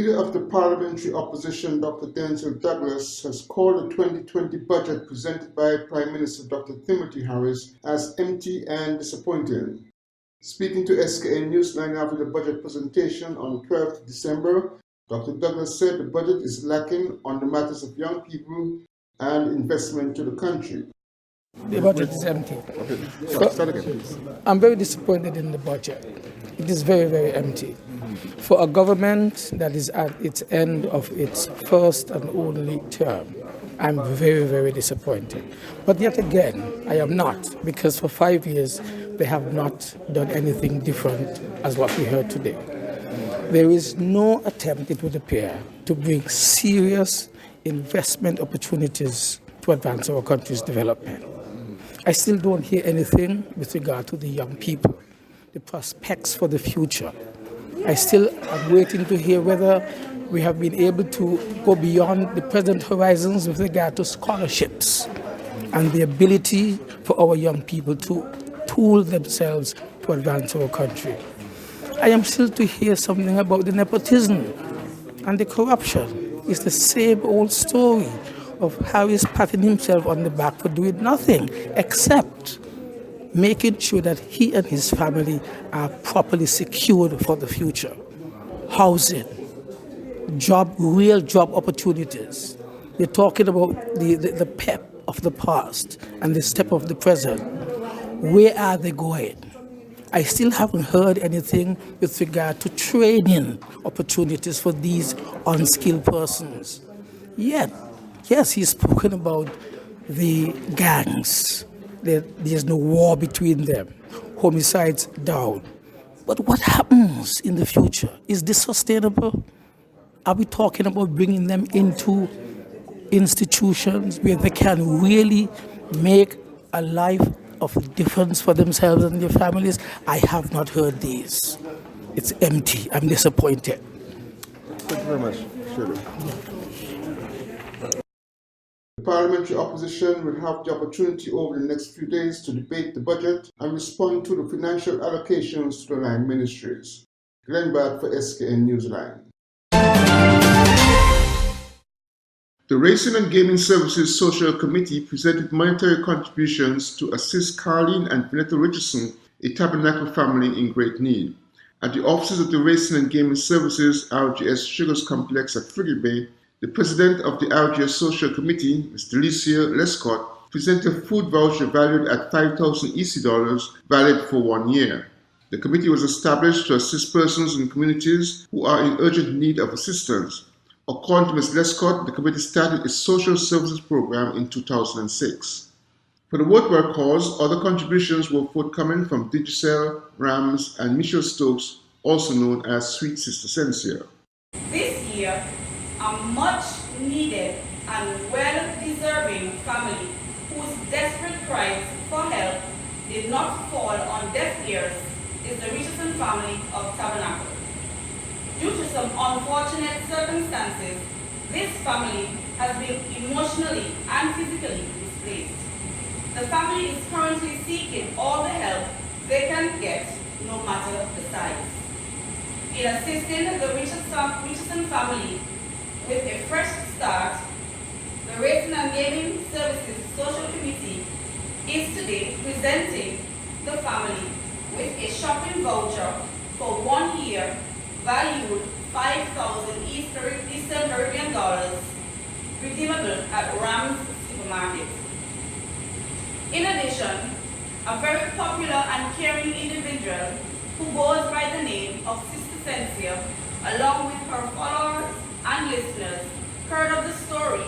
Leader of the Parliamentary Opposition, Dr. Denzel Douglas, has called the 2020 budget presented by Prime Minister Dr. Timothy Harris as empty and disappointing. Speaking to Skn Newsline after the budget presentation on 12th December, Dr. Douglas said the budget is lacking on the matters of young people and investment to the country. The budget is empty. Start again, please. I'm very disappointed in the budget. It is very, very empty. For a government that is at its end of its first and only term, I'm very, very disappointed. But yet again, I am not, because for 5 years, they have not done anything different as what we heard today. There is no attempt, it would appear, to bring serious investment opportunities to advance our country's development. I still don't hear anything with regard to the young people, the prospects for the future. I still am waiting to hear whether we have been able to go beyond the present horizons with regard to scholarships and the ability for our young people to tool themselves to advance our country. I am still to hear something about the nepotism and the corruption. It's the same old story of Harris patting himself on the back for doing nothing except making sure that he and his family are properly secured for the future. Housing, real job opportunities. They're talking about the pep of the past and the step of the present. Where are they going? I still haven't heard anything with regard to training opportunities for these unskilled persons. Yet, yes, he's spoken about the gangs. There's no war between them. Homicides down. But what happens in the future? Is this sustainable? Are we talking about bringing them into institutions where they can really make a life of difference for themselves and their families? I have not heard these. It's empty. I'm disappointed. Thank you very much. The Parliamentary Opposition will have the opportunity over the next few days to debate the budget and respond to the financial allocations to the line ministries. Glenn Bad for Skn Newsline. The Racing and Gaming Services Social Committee presented monetary contributions to assist Carleen and Vanetta Richardson, a Tabernacle family in great need. At the offices of the Racing and Gaming Services RGS Sugars Complex at Frigate Bay, the president of the RGS Social Committee, Ms. Delicia Lescott, presented a food voucher valued at 5,000 EC dollars, valid for 1 year. The committee was established to assist persons in communities who are in urgent need of assistance. According to Ms. Lescott, the committee started its social services program in 2006. For the worthwhile cause, other contributions were forthcoming from Digicel, Rams, and Michelle Stokes, also known as Sweet Sister Sensia. This year, a much needed and well-deserving family whose desperate cries for help did not fall on deaf ears is the Richardson family of Tabernacle. Due to some unfortunate circumstances, this family has been emotionally and physically displaced. The family is currently seeking all the help they can get, no matter the size. In assisting the Richardson family with a fresh start, the Racing and Gaming Services Social Committee is today presenting the family with a shopping voucher for 1 year valued 5,000 Eastern Caribbean dollars, redeemable at Rams Supermarket. In addition, a very popular and caring individual who goes by the name of Sister Sensia, along with her followers and listeners, heard of the story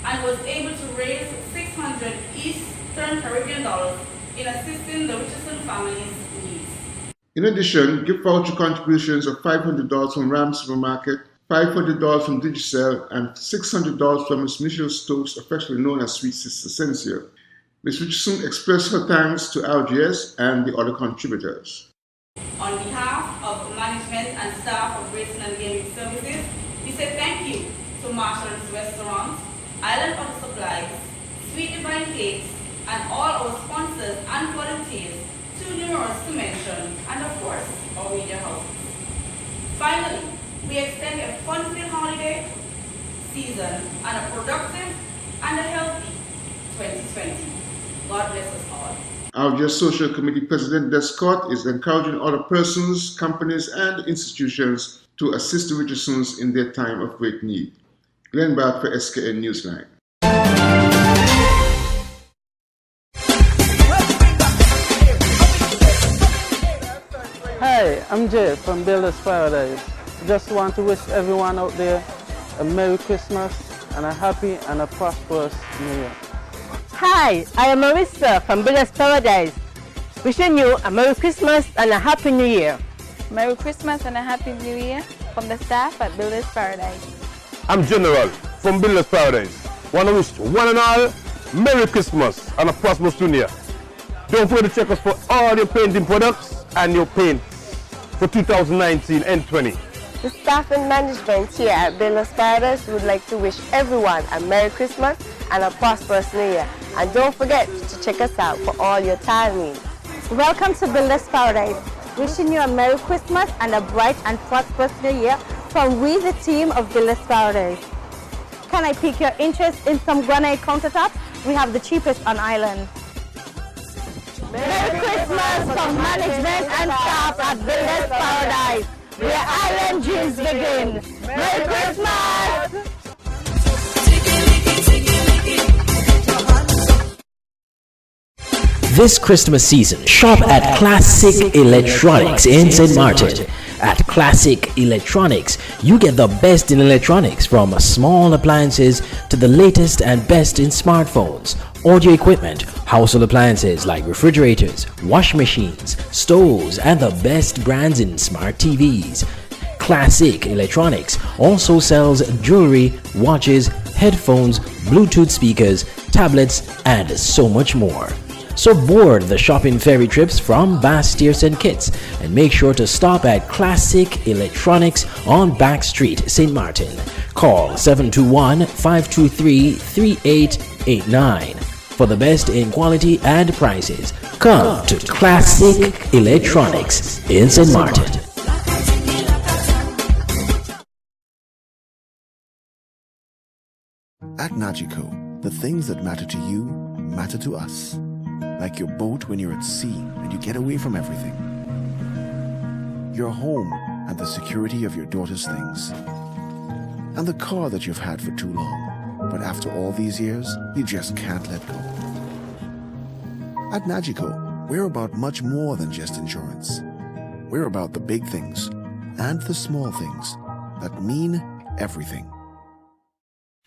and was able to raise 600 Eastern Caribbean dollars in assisting the Richardson family's needs. In addition, gift voucher contributions of $500 from Rams Supermarket, $500 from Digicel, and $600 from Ms. Michelle Stokes, affectionately known as Sweet Sister Sensia. Ms. Richardson expressed her thanks to RGS and the other contributors. On behalf of management and staff of Racing and Gaming Services, we say thank you to Marshall's Restaurant, Island Auto Supplies, Sweet Divine Cakes, and all our sponsors and volunteers, too numerous to mention, and of course, our media houses. Finally, we extend a fun-filled holiday season and a productive and a healthy 2020. God bless us all. Our Just Social Committee President Dec is encouraging other persons, companies, and institutions to assist the Richardsons in their time of great need. Glenn Barth for Skn Newsline. Hi, I'm Jay from Builders Paradise. Just want to wish everyone out there a Merry Christmas and a happy and a prosperous New Year. Hi, I am Marissa from Builders Paradise. Wishing you a Merry Christmas and a Happy New Year. Merry Christmas and a Happy New Year from the staff at Builders Paradise. I'm General from Builders Paradise. Want to wish one and all Merry Christmas and a prosperous New Year. Don't forget to check us for all your painting products and your paints for 2019 and 20. The staff and management here at Builders Paradise would like to wish everyone a Merry Christmas and a prosperous New Year. And don't forget to check us out for all your tile needs. Welcome to Builders Paradise. Wishing you a Merry Christmas and a bright and prosperous New Year from we the team of Builders Paradise. Can I pique your interest in some granite countertops? We have the cheapest on island. Merry Christmas from management and staff at Builders Paradise, where island dreams begin. Merry Christmas! This Christmas season, shop at Classic Electronics in St. Martin. At Classic Electronics, you get the best in electronics, from small appliances to the latest and best in smartphones, audio equipment, household appliances like refrigerators, wash machines, stoves, and the best brands in smart TVs. Classic Electronics also sells jewelry, watches, headphones, Bluetooth speakers, tablets, and so much more. So board the shopping ferry trips from Bass Steers and Kits and make sure to stop at Classic Electronics on Back Street, St. Martin. Call 721-523-3889 for the best in quality and prices. Come to Classic Electronics in St. Martin. At Nagico, the things that matter to you matter to us. Like your boat when you're at sea and you get away from everything. Your home and the security of your daughter's things. And the car that you've had for too long, but after all these years, you just can't let go. At Nagico, we're about much more than just insurance. We're about the big things and the small things that mean everything.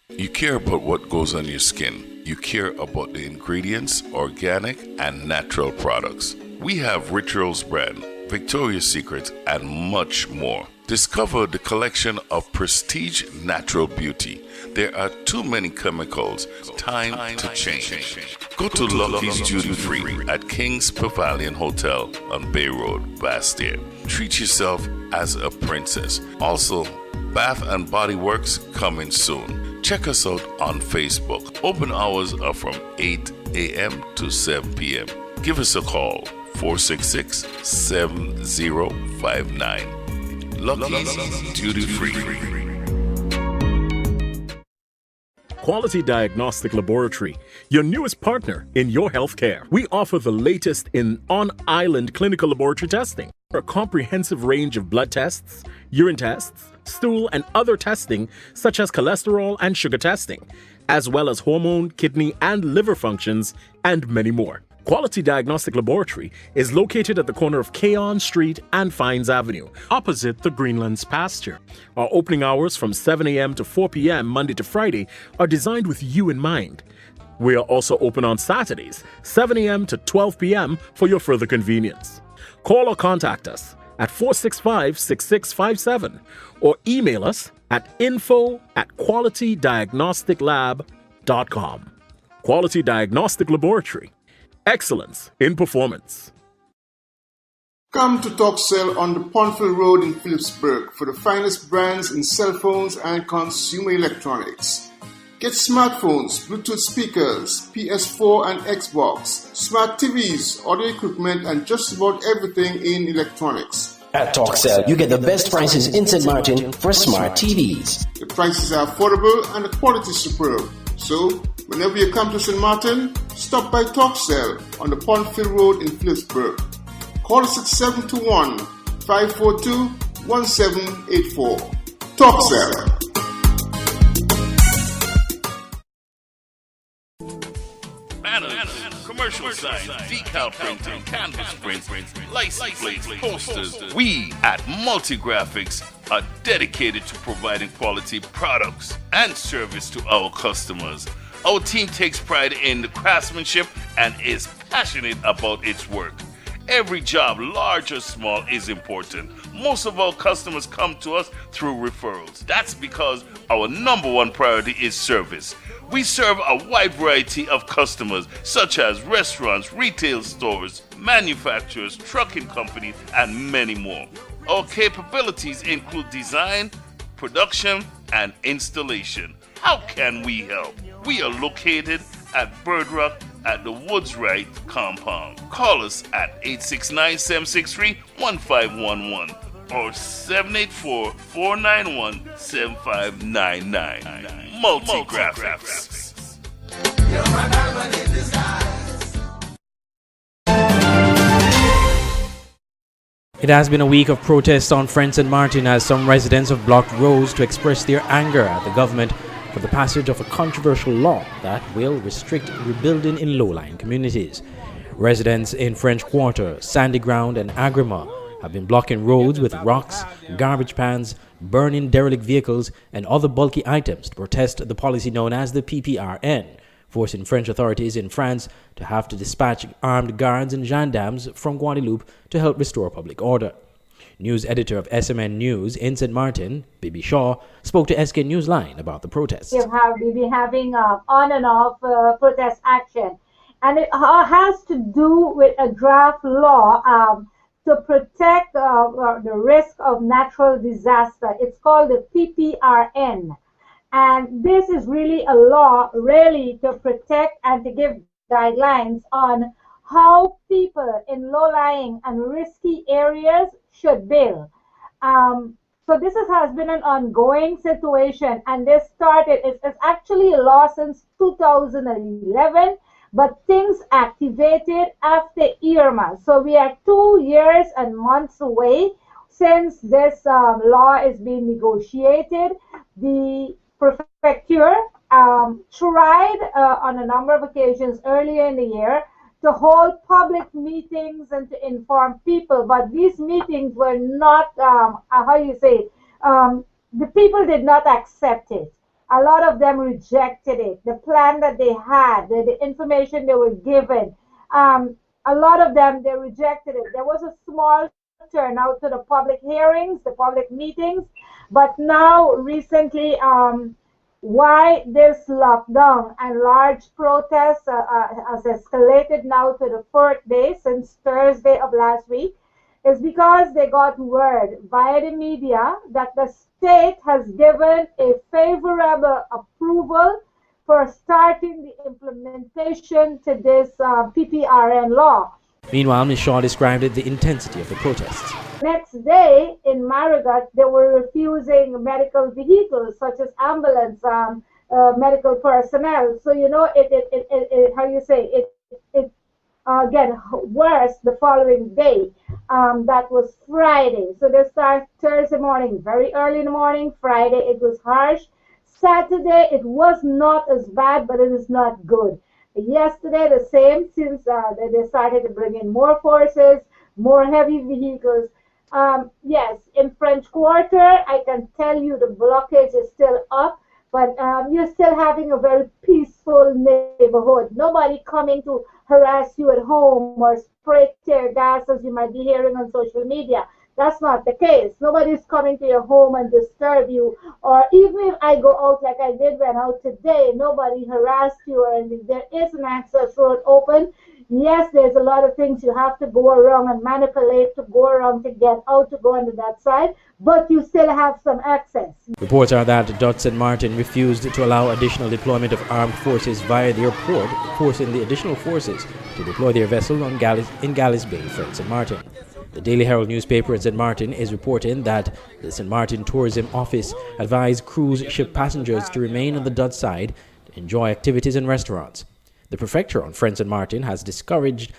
You care about what goes on your skin. You care about the ingredients, organic and natural products. We have Rituals brand, Victoria's Secret, and much more. Discover the collection of prestige natural beauty. There are too many chemicals. Time to change. Go to Lucky's Duty Free at King's Pavilion Hotel on Bay Road, Bastille. Treat yourself as a princess. Also, Bath and Body Works coming soon. Check us out on Facebook. Open hours are from 8 a.m. to 7 p.m. Give us a call, 466-7059. Lucky's Duty Free. Quality Diagnostic Laboratory, your newest partner in your healthcare. We offer the latest in on-island clinical laboratory testing. A comprehensive range of blood tests, urine tests, stool and other testing such as cholesterol and sugar testing, as well as hormone, kidney and liver functions, and many more. Quality Diagnostic Laboratory is located at the corner of Keon Street and Fines Avenue, opposite the Greenlands pasture. Our opening hours from 7 a.m. to 4 p.m. Monday to Friday are designed with you in mind. We are also open on Saturdays, 7 a.m. to 12 p.m. for your further convenience. Call or contact us at 465-6657 or email us at info@qualitydiagnosticlab.com. Quality Diagnostic Laboratory. Excellence in performance. Come to Talk Cell on the Pontville Road in Phillipsburg for the finest brands in cell phones and consumer electronics. Get smartphones, Bluetooth speakers, PS4 and Xbox, smart TVs, audio equipment, and just about everything in electronics. At TalkCell, you get the best prices in St. Martin for smart TVs. The prices are affordable and the quality is superb. So, whenever you come to St. Martin, stop by TalkCell on the Pondfield Road in Phillipsburg. Call us at 721-542-1784. TalkCell. Banners, commercial signs, decal printing, canvas prints, license plates, posters. We at Multigraphics are dedicated to providing quality products and service to our customers. Our team takes pride in the craftsmanship and is passionate about its work. Every job, large or small, is important. Most of our customers come to us through referrals. That's because our number one priority is service. We serve a wide variety of customers, such as restaurants, retail stores, manufacturers, trucking companies, and many more. Our capabilities include design, production, and installation. How can we help? We are located at Bird Rock at the Woods Right compound. Call us at 869-763-1511 or 784-491-7599. Multigraphics. It has been a week of protests on St. Martin as some residents have blocked roads to express their anger at the government for the passage of a controversial law that will restrict rebuilding in low-lying communities. Residents in French Quarter, Sandy Ground and Agrima have been blocking roads with rocks, garbage pans, burning derelict vehicles and other bulky items to protest the policy known as the PPRN, forcing French authorities in France to have to dispatch armed guards and gendarmes from Guadeloupe to help restore public order. News editor of SMN News in St. Martin, Bibi Shaw, spoke to Skn Newsline about the protests. We've been having on and off protest action, and it has to do with a draft law to protect the risk of natural disaster. It's called the PPRN, and this is really a law really to protect and to give guidelines on how people in low-lying and risky areas should build. So this has been an ongoing situation, and this started, it's actually a law since 2011, but things activated after Irma. So we are 2 years and months away since this law is being negotiated. The prefecture tried on a number of occasions earlier in the year to hold public meetings and to inform people, but these meetings were not, the people did not accept it. A lot of them rejected it. The plan that they had, the information they were given, a lot of them, they rejected it. There was a small turnout to the public hearings, the public meetings, but now recently, why this lockdown and large protests has escalated now to the 4th day since Thursday of last week is because they got word via the media that the state has given a favorable approval for starting the implementation to this PPRN law. Meanwhile, Ms. Shaw described the intensity of the protests. Next day in Marigot, they were refusing medical vehicles such as ambulance, medical personnel. So it again worse the following day. That was Friday. So they start Thursday morning, very early in the morning. Friday it was harsh. Saturday it was not as bad, but it is not good. Yesterday the same, since they started to bring in more forces, more heavy vehicles. Yes, in French Quarter, I can tell you the blockage is still up, but you're still having a very peaceful neighborhood. Nobody coming to harass you at home or spray tear gas as you might be hearing on social media. That's not the case. Nobody's coming to your home and disturb you. Or even if I go out like I did when out today, nobody harassed you or anything. There is an access road open. Yes, there's a lot of things you have to go around and manipulate to go around to get out to go onto that side, but you still have some access. Reports are that St. Martin refused to allow additional deployment of armed forces via the airport, forcing the additional forces to deploy their vessel in Gallis Bay, St. Martin. The Daily Herald newspaper in St. Martin is reporting that the St. Martin Tourism Office advised cruise ship passengers to remain on the Dutch side to enjoy activities in restaurants. The prefecture on French St. Martin has discouraged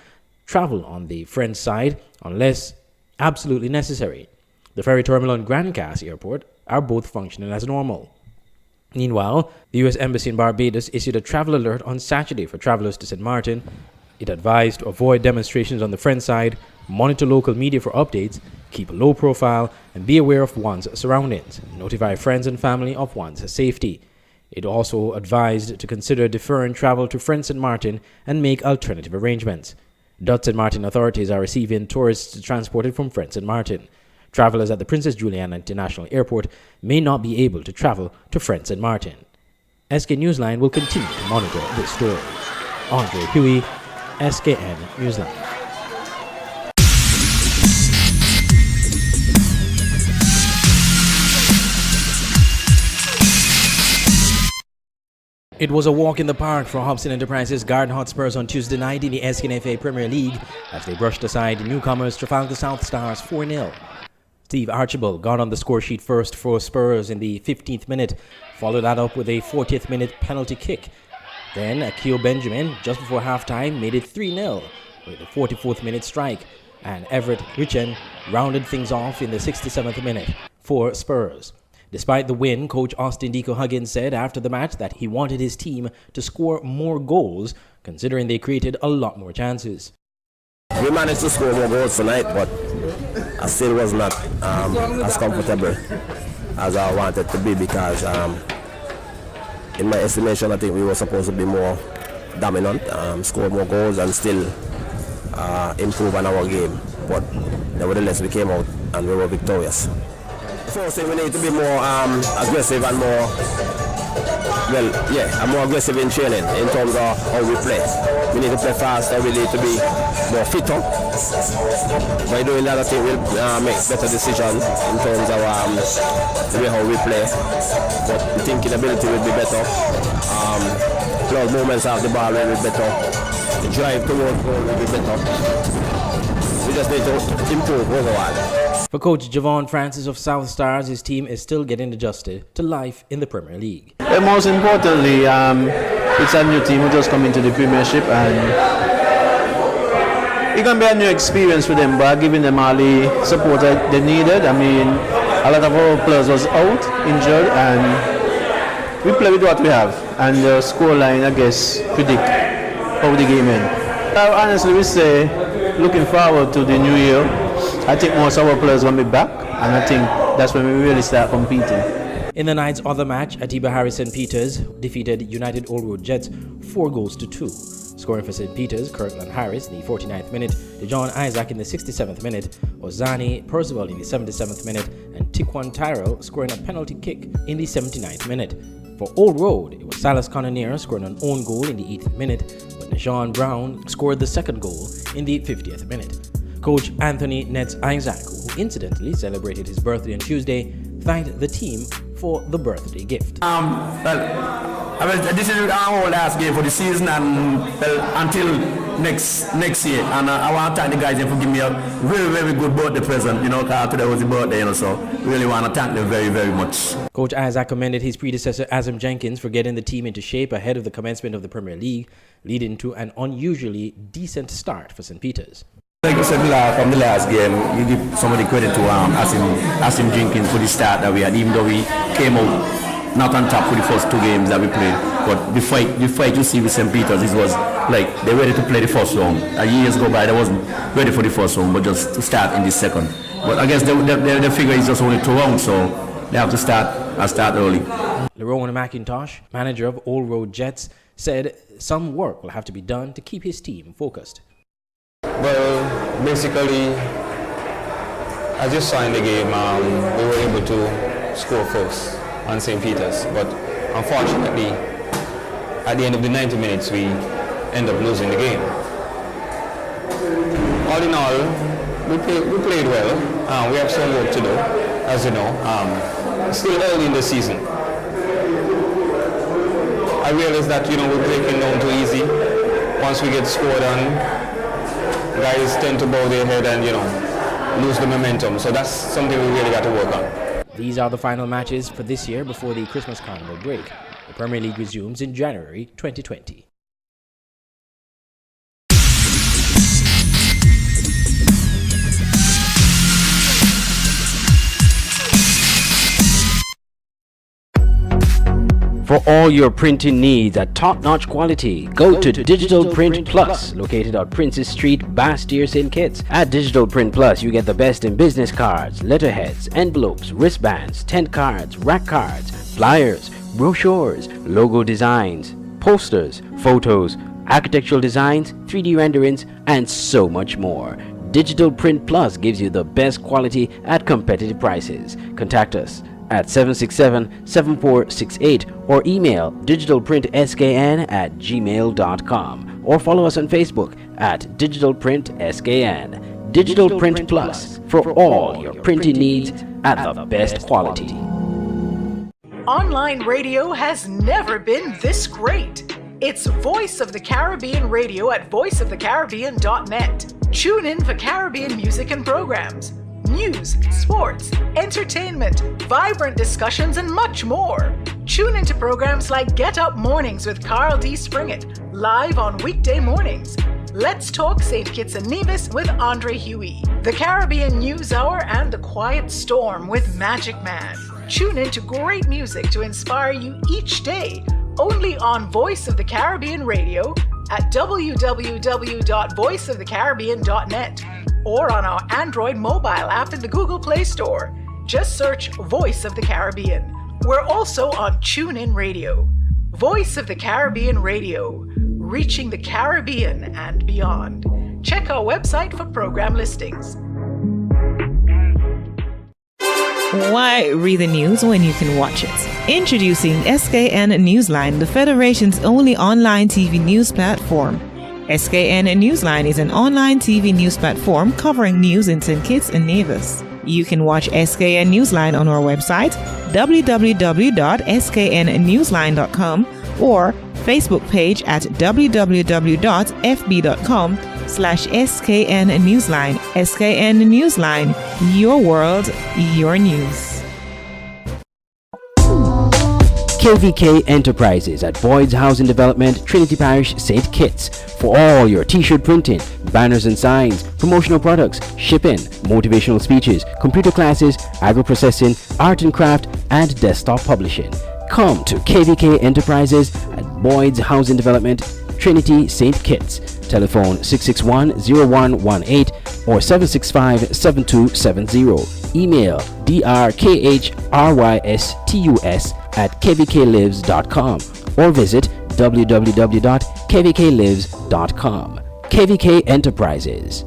travel on the French side unless absolutely necessary. The ferry terminal and Grand Cass Airport are both functioning as normal. Meanwhile, the U.S. Embassy in Barbados issued a travel alert on Saturday for travelers to St. Martin. It advised to avoid demonstrations on the French side, monitor local media for updates, keep a low profile, and be aware of one's surroundings. Notify friends and family of one's safety. It also advised to consider deferring travel to French St. Martin and make alternative arrangements. Dutch St. Martin authorities are receiving tourists transported from French St. Martin. Travelers at the Princess Juliana International Airport may not be able to travel to French St. Martin. Skn Newsline will continue to monitor this story. Andre Huey, Skn Newsline. It was a walk in the park for Hobson Enterprises Garden Hotspurs on Tuesday night in the Skn FA Premier League as they brushed aside newcomers Trafalgar South Stars 4-0. Steve Archibald got on the score sheet first for Spurs in the 15th minute, followed that up with a 40th minute penalty kick. Then Akio Benjamin, just before halftime, made it 3-0 with a 44th minute strike, and Everett Richen rounded things off in the 67th minute for Spurs. Despite the win, coach Austin Deco Huggins said after the match that he wanted his team to score more goals, considering they created a lot more chances. We managed to score more goals tonight, but I still was not as comfortable as I wanted to be because in my estimation I think we were supposed to be more dominant, score more goals and still improve on our game. But nevertheless we came out and we were victorious. First thing, we need to be more aggressive and more aggressive in training in terms of how we play. We need to play faster, we need to be more fitter. By doing that, I think we'll make better decisions in terms of the way how we play. But the thinking ability will be better. Close movements of the ball will be better. The drive towards goal will be better. We just need to improve overall. For coach Javon Francis of South Stars, his team is still getting adjusted to life in the Premier League. And most importantly, it's a new team who just come into the Premiership, and it's going to be a new experience for them by giving them all the support that they needed. I mean, a lot of our players was out, injured, and we play with what we have. And the scoreline, I guess, predict how the game ends. Honestly, we say, looking forward to the new year. I think most of our players will be back, and I think that's when we really start competing. In the night's other match, Atiba Harris St. Peters defeated United Old Road Jets 4-2. Scoring for St. Peters, Kirkland Harris in the 49th minute, DeJohn Isaac in the 67th minute, Ozani Percival in the 77th minute, and Tikwan Tyrell scoring a penalty kick in the 79th minute. For Old Road, it was Silas Cannonier scoring an own goal in the 80th minute, but Nashawn Brown scored the second goal in the 50th minute. Coach Anthony Nets Isaac, who incidentally celebrated his birthday on Tuesday, thanked the team for the birthday gift. This is our last game for the season and until next year. And I want to thank the guys for giving me a very, very good birthday present, because today was the birthday, so really want to thank them very, very much. Coach Isaac commended his predecessor Azam Jenkins for getting the team into shape ahead of the commencement of the Premier League, leading to an unusually decent start for St. Peters. Like you said from the last game, you give some of the credit to Azam Jenkins for the start that we had, even though we came out not on top for the first two games that we played. But the fight you see with St. Peters, it was like they're ready to play the first round. Years go by, they wasn't ready for the first round, but just to start in the second. But I guess the figure is just only 2 rounds, so they have to start early. Lerone McIntosh, manager of Old Road Jets, said some work will have to be done to keep his team focused. Well, basically, as you saw in the game, we were able to score first on St. Peters, but unfortunately, at the end of the 90 minutes, we end up losing the game. All in all, we played well. We have some work to do, as you know. It's still early in the season. I realize that, we're breaking down too easy. Once we get scored on, guys tend to bow their head and, lose the momentum. So that's something we really got to work on. These are the final matches for this year before the Christmas Carnival break. The Premier League resumes in January 2020. For all your printing needs at top-notch quality, go to Digital Print Plus, located on Princess Street, Bastyr, St. Kitts. At Digital Print Plus, you get the best in business cards, letterheads, envelopes, wristbands, tent cards, rack cards, flyers, brochures, logo designs, posters, photos, architectural designs, 3D renderings, and so much more. Digital Print Plus gives you the best quality at competitive prices. Contact us at 767-7468 or email digitalprintskn@gmail.com or follow us on Facebook at digitalprintskn. Digital Print Plus, for all your printing needs at the best quality. Online radio has never been this great. It's Voice of the Caribbean Radio at voiceofthecaribbean.net. Tune in for Caribbean music and programs, news, sports, entertainment, vibrant discussions, and much more. Tune into programs like Get Up Mornings with Carl D. Springett, live on weekday mornings. Let's Talk St. Kitts and Nevis with Andre Huey. The Caribbean News Hour and The Quiet Storm with Magic Man. Tune into great music to inspire you each day, only on Voice of the Caribbean Radio at www.voiceofthecaribbean.net or on our Android mobile app in the Google Play Store. Just search Voice of the Caribbean. We're also on TuneIn Radio. Voice of the Caribbean Radio, reaching the Caribbean and beyond. Check our website for program listings. Why read the news when you can watch it? Introducing Skn Newsline, the Federation's only online TV news platform. Skn Newsline is an online TV news platform covering news in St. Kitts and Nevis. You can watch Skn Newsline on our website, www.sknnewsline.com, or Facebook page at www.fb.com/SKN Newsline. SKN Newsline, your world, your news. KVK Enterprises at Boyd's Housing Development, Trinity Parish, St. Kitts. For all your t-shirt printing, banners and signs, promotional products, shipping, motivational speeches, computer classes, agro-processing, art and craft, and desktop publishing. Come to KVK Enterprises at Boyd's Housing Development, Trinity, St. Kitts. Telephone 661-0118 or 765-7270. Email drkhrystus@kvklives.com or visit www.kvklives.com. KVK Enterprises.